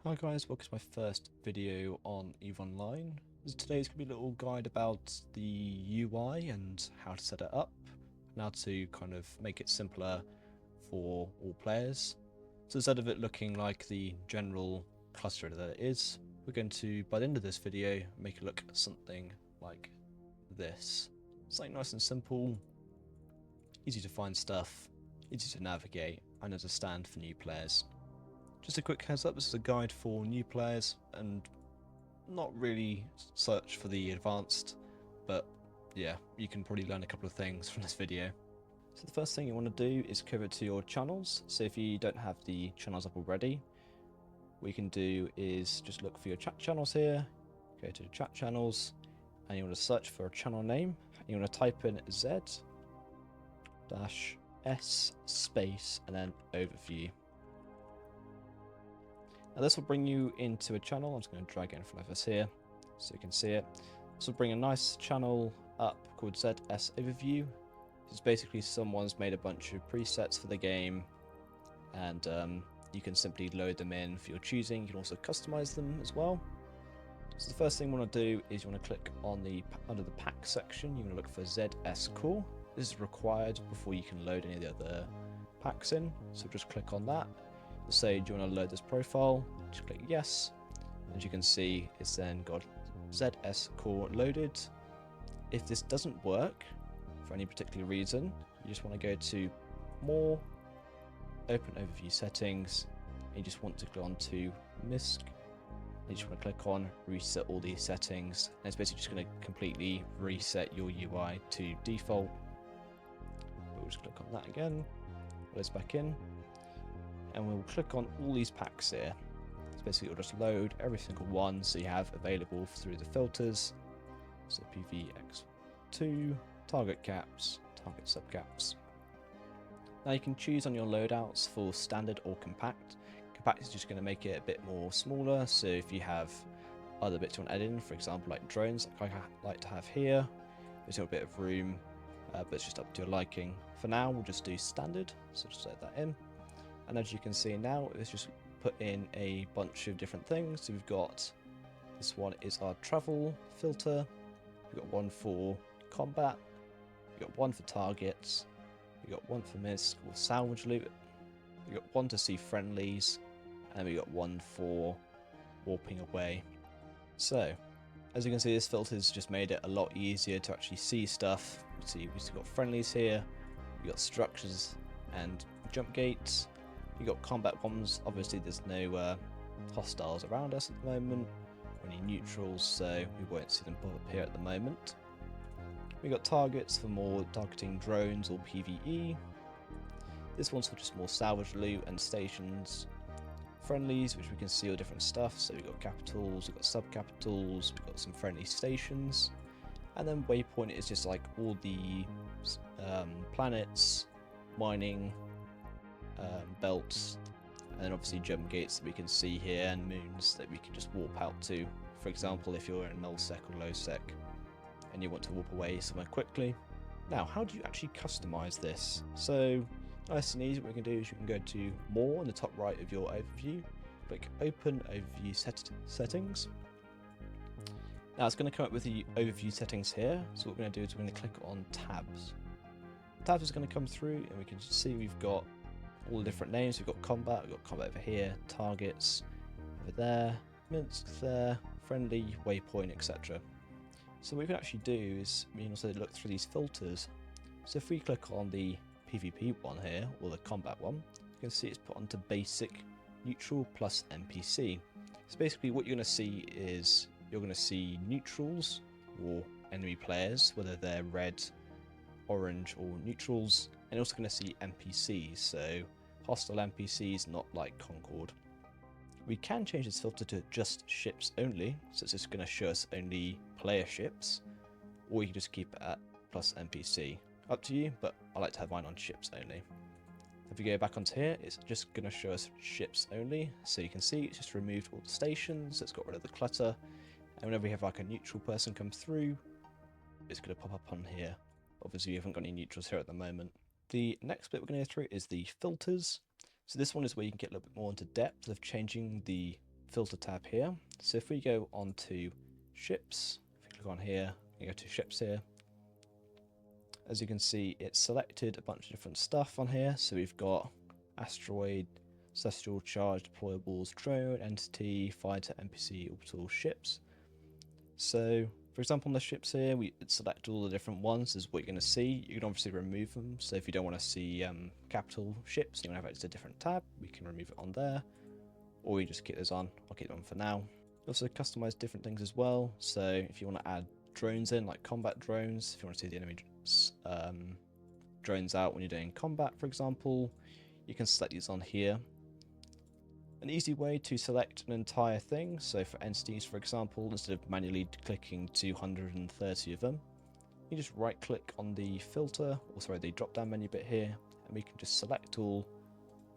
Hi guys, welcome to my first video on EVE Online. Today's going to be a little guide about the UI and how to set it up, and how to kind of make it simpler for all players. So instead of it looking like the general cluster that it is, we're going to, by the end of this video, make it look something like this. Something nice and simple, easy to find stuff, easy to navigate, and understand for new players. Just a quick heads up, this is a guide for new players and not really such for the advanced, but yeah, you can probably learn a couple of things from this video. So the first thing you want to do is go over to your channels. So if you don't have the channels up already, what you can do is just look for your chat channels here, go to chat channels, and you want to search for a channel name, and you want to type in Z-S space and then overview. Now this will bring you into a channel. I'm just going to drag it in front of us here so you can see it. This will bring a nice channel up called ZS Overview. It's basically someone's made a bunch of presets for the game, and you can simply load them in for your choosing. You can also customize them as well. So the first thing you want to do is you want to click on under the pack section. You want to look for ZS Core. This is required before you can load any of the other packs in. So just click on that. Say, do you want to load this profile? Just click yes. As you can see, it's then got ZS Core loaded. If this doesn't work for any particular reason, you just want to go to More, Open Overview Settings, and you just want to go on to MISC. You just want to click on Reset all these settings, and it's basically just going to completely reset your UI to default. We'll just click on that again, let's back in. And we'll click on all these packs here. So basically it'll just load every single one so you have available through the filters. So PVX2, target caps, target subcaps. Now you can choose on your loadouts for standard or compact. Compact is just going to make it a bit more smaller, so if you have other bits you want to add in, for example like drones like I like to have here, there's a little bit of room, but it's just up to your liking. For now we'll just do standard, so just load that in. And as you can see now, it's just put in a bunch of different things. So we've got, this one is our travel filter, we've got one for combat, we've got one for targets, we've got one for MISC or salvage loot, we've got one to see friendlies, and we've got one for warping away. So, as you can see, this filter's just made it a lot easier to actually see stuff. See, we've got friendlies here, we've got structures and jump gates. You got combat ones, obviously there's no hostiles around us at the moment, or any neutrals, so we won't see them pop up here at the moment. We got targets for more targeting drones or PvE. This one's for just more salvage loot and stations. Friendlies, which we can see all different stuff, so we've got capitals, we've got sub-capitals, we've got some friendly stations. And then waypoint is just like all the planets, mining, belts, and then obviously jump gates that we can see here, and moons that we can just warp out to. For example, if you're in null sec or low sec and you want to warp away somewhere quickly. Now, how do you actually customize this? So nice and easy, what we can do is you can go to More in the top right of your overview, click Open Overview Settings. Now it's going to come up with the overview settings here, so what we're going to do is we're going to click on Tabs. Tabs is going to come through, and we can see we've got all the different names. We've got combat over here, targets over there, MISC there, friendly, waypoint, etc. So what we can actually do is we can also look through these filters. So if we click on the PvP one here, or the combat one, you can see it's put onto basic, neutral plus NPC. So basically what you're going to see is you're going to see neutrals or enemy players, whether they're red, orange or neutrals, and you're also going to see NPCs, so hostile NPCs, not like Concord. We can change this filter to just ships only, so it's just going to show us only player ships, or you can just keep it at plus NPC. Up to you, but I like to have mine on ships only. If we go back onto here, it's just going to show us ships only, so you can see it's just removed all the stations, it's got rid of the clutter, and whenever we have like a neutral person come through, it's going to pop up on here. Obviously we haven't got any neutrals here at the moment. The next bit we're going to go through is the filters. So this one is where you can get a little bit more into depth of changing the filter tab here. So if we go on to ships, if we click on here, you go to ships here, as you can see, it's selected a bunch of different stuff on here. So we've got asteroid, celestial charge, deployables, drone, entity, fighter, NPC, orbital, ships. So for example, on the ships here, we select all the different ones. This is what you're going to see. You can obviously remove them. So if you don't want to see capital ships, you want to have it as a different tab, we can remove it on there. Or you just keep those on. I'll keep them for now. Also customize different things as well. So if you want to add drones in, like combat drones, if you want to see the enemy drones out when you're doing combat, for example, you can select these on here. An easy way to select an entire thing, so for entities, for example, instead of manually clicking 230 of them, you just right click on the filter, or sorry, the drop down menu bit here, and we can just select all,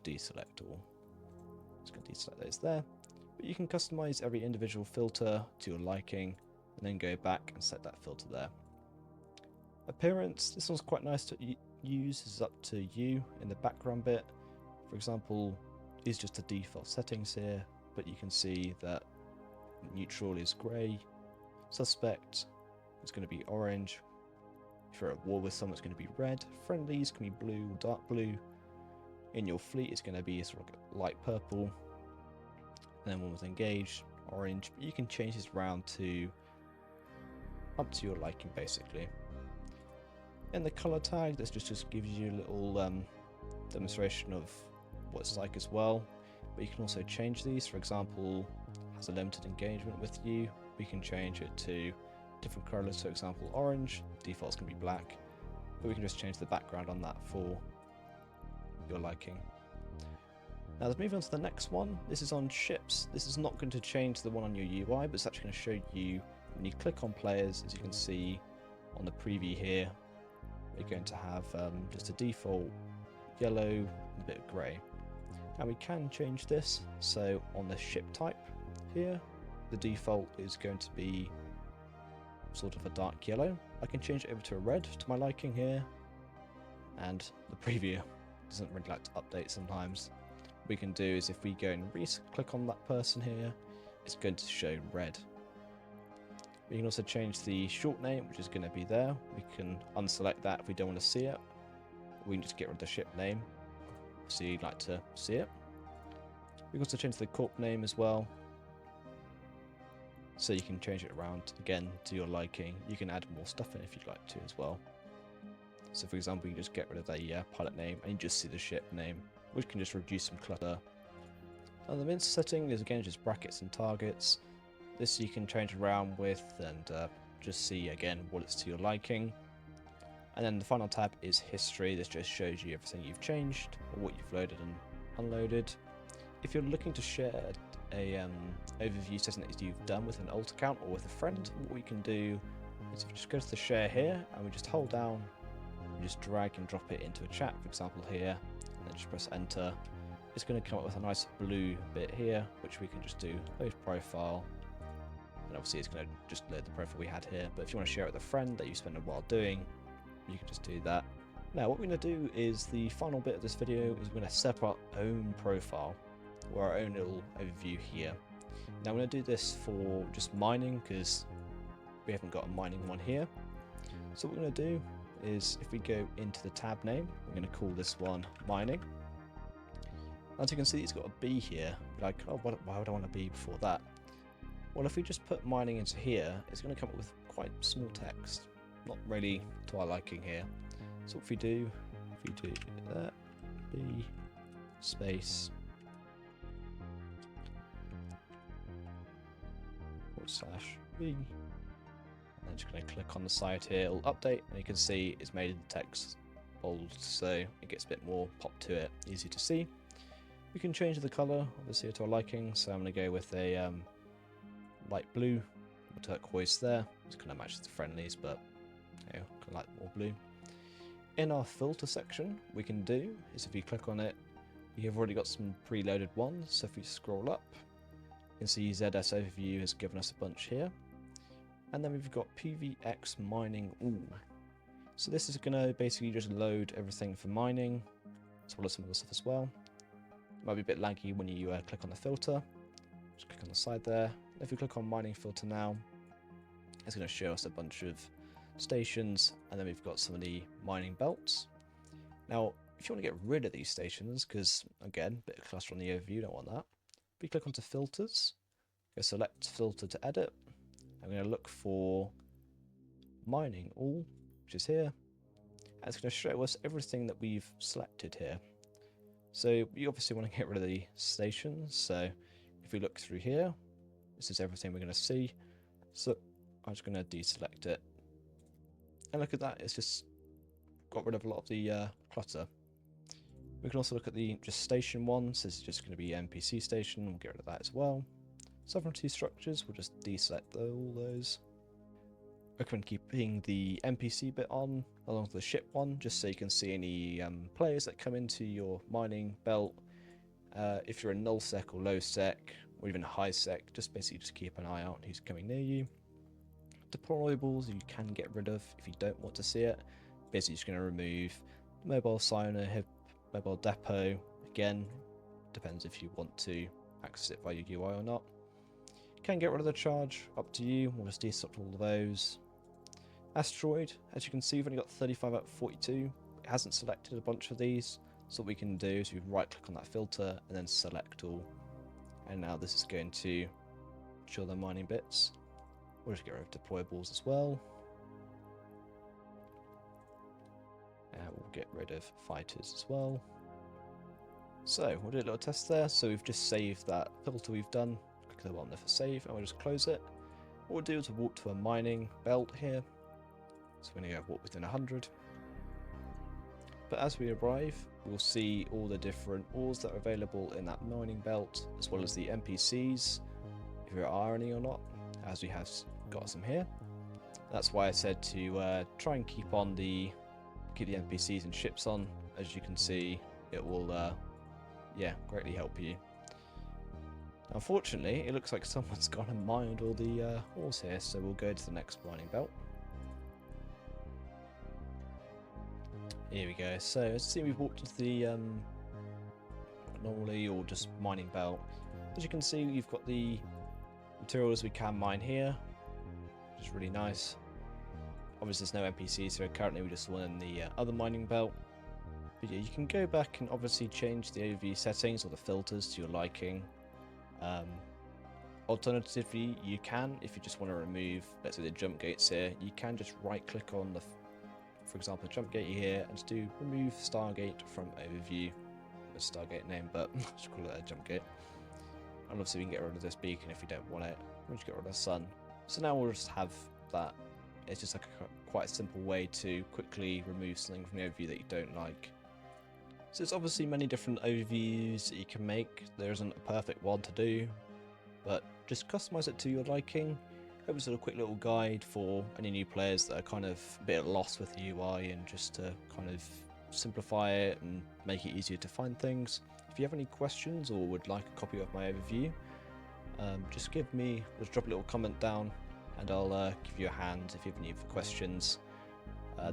deselect all. Just going to deselect those there. But you can customize every individual filter to your liking, and then go back and set that filter there. Appearance, this one's quite nice to use, this is up to you in the background bit. For example, is just the default settings here, but you can see that neutral is grey, suspect is going to be orange, if you're at war with someone it's going to be red, friendlies can be blue or dark blue, in your fleet it's going to be sort of light purple, and then one with engaged, orange, but you can change this around to up to your liking basically. In the colour tag, this just gives you a little demonstration of what it's like as well, but you can also change these. For example, has a limited engagement with you, we can change it to different colours. For example, orange, default's going to be black, but we can just change the background on that for your liking. Now let's move on to the next one. This is on ships. This is not going to change the one on your UI, but it's actually going to show you when you click on players. As you can see on the preview here, we're going to have just a default yellow and a bit of grey. And we can change this, so on the ship type here, the default is going to be sort of a dark yellow. I can change it over to a red to my liking here, and the preview doesn't really like to update sometimes. What we can do is if we go and click on that person here, it's going to show red. We can also change the short name, which is going to be there. We can unselect that if we don't want to see it. We can just get rid of the ship name, so you'd like to see it. We can also change the corp name as well, so you can change it around again to your liking. You can add more stuff in if you'd like to as well. So for example, you can just get rid of the pilot name and you just see the ship name, which can just reduce some clutter. And the mince setting is again just brackets and targets. This you can change around with and just see again what it's to your liking. And then the final tab is history. This just shows you everything you've changed or what you've loaded and unloaded. If you're looking to share a overview setting that you've done with an alt account or with a friend, what we can do is if we just go to the share here and we just hold down, we just drag and drop it into a chat, for example here, and then just press enter. It's going to come up with a nice blue bit here, which we can just do load profile. And obviously it's going to just load the profile we had here, but if you want to share it with a friend that you spend a while doing, you can just do that. Now what we're going to do is the final bit of this video is we're going to set up our own profile or our own little overview here. Now I'm going to do this for just mining because we haven't got a mining one here. So what we're going to do is if we go into the tab name, we're going to call this one mining. As you can see, it's got a B here. Like, oh, why would I want a B before that? Well, if we just put mining into here, it's going to come up with quite small text. Not really to our liking here. So if we do that, B space /B, and then just going to click on the side here, it'll update, and you can see it's made the text bold, so it gets a bit more pop to it, easy to see. We can change the colour, obviously to our liking, so I'm going to go with a light blue or turquoise there. It's kind of matches the friendlies, but you know, kind of like more blue. In our filter section, we can do is if you click on it, we have already got some preloaded ones. So if we scroll up, you can see ZS Overview has given us a bunch here, and then we've got PVX Mining All. So this is going to basically just load everything for mining, as well as some other stuff as well. It might be a bit laggy when you click on the filter, Just click on the side there. If we click on mining filter now, it's going to show us a bunch of stations, and then we've got some of the mining belts. Now, if you want to get rid of these stations, because again, a bit of cluster on the overview, don't want that. We click onto filters, go select filter to edit. I'm going to look for mining all, which is here, and it's going to show us everything that we've selected here. So you obviously want to get rid of the stations. So if we look through here, this is everything we're going to see. So I'm just going to deselect it. And look at that, it's just got rid of a lot of the clutter. We can also look at the just station one. So this is just going to be NPC station. We'll get rid of that as well. Sovereignty structures, we'll just deselect all those. Recommend keeping the NPC bit on along with the ship one, just so you can see any players that come into your mining belt. If you're a null sec or low sec or even a high sec, just basically just keep an eye out who's coming near you. Deployables you can get rid of if you don't want to see it. Basically just going to remove the mobile signer, mobile depot. Again, depends if you want to access it via your UI or not. You can get rid of the charge, up to you. We'll just deselect all of those. Asteroid, as you can see, we've only got 35 out of 42. It hasn't selected a bunch of these. So what we can do is we right click on that filter and then select all. And now this is going to show the mining bits. We'll just get rid of deployables as well. And we'll get rid of fighters as well. So we'll do a little test there. So we've just saved that filter we've done. Click the button there for save, and we'll just close it. What we'll do is we'll walk to a mining belt here. So we're going to go walk within 100. But as we arrive, we'll see all the different ores that are available in that mining belt, as well as the NPCs, if there are any or not, as we have got some here. That's why I said to try and keep the NPCs and ships on. As you can see, it will greatly help you. Unfortunately, it looks like someone's gone and mined all the ores here, so we'll go to the next mining belt. Here we go. So as you see, we've walked into the normally or just mining belt. As you can see, you've got the materials we can mine here, which is really nice. Obviously, there's no NPCs, so currently we just want in the other mining belt. But yeah, you can go back and obviously change the overview settings or the filters to your liking. Alternatively, you can, if you just want to remove, let's say, the jump gates here, you can just right click on the, for example, jump gate here, and just do remove Stargate from overview. A Stargate name, but just call it a jump gate. And obviously we can get rid of this beacon if we don't want it. We'll just get rid of the sun. So now we'll just have that. It's just like quite a simple way to quickly remove something from the overview that you don't like. So there's obviously many different overviews that you can make. There isn't a perfect one to do, but just customize it to your liking. Hope it's a quick little guide for any new players that are kind of a bit lost with the UI, and just to kind of simplify it and make it easier to find things. If you have any questions or would like a copy of my overview, just drop a little comment down, and I'll give you a hand if you have any questions.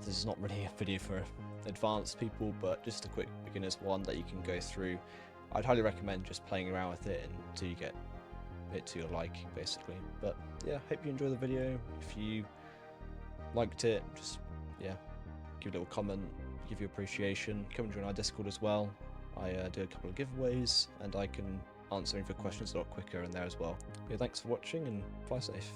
This is not really a video for advanced people, but just a quick beginner's one that you can go through. I'd highly recommend just playing around with it until you get it to your liking, basically. But yeah, hope you enjoy the video. If you liked it, just give a little comment, give your appreciation. Come and join our Discord as well. I do a couple of giveaways, and I can answer any questions a lot quicker in there as well. Yeah, thanks for watching, and fly safe.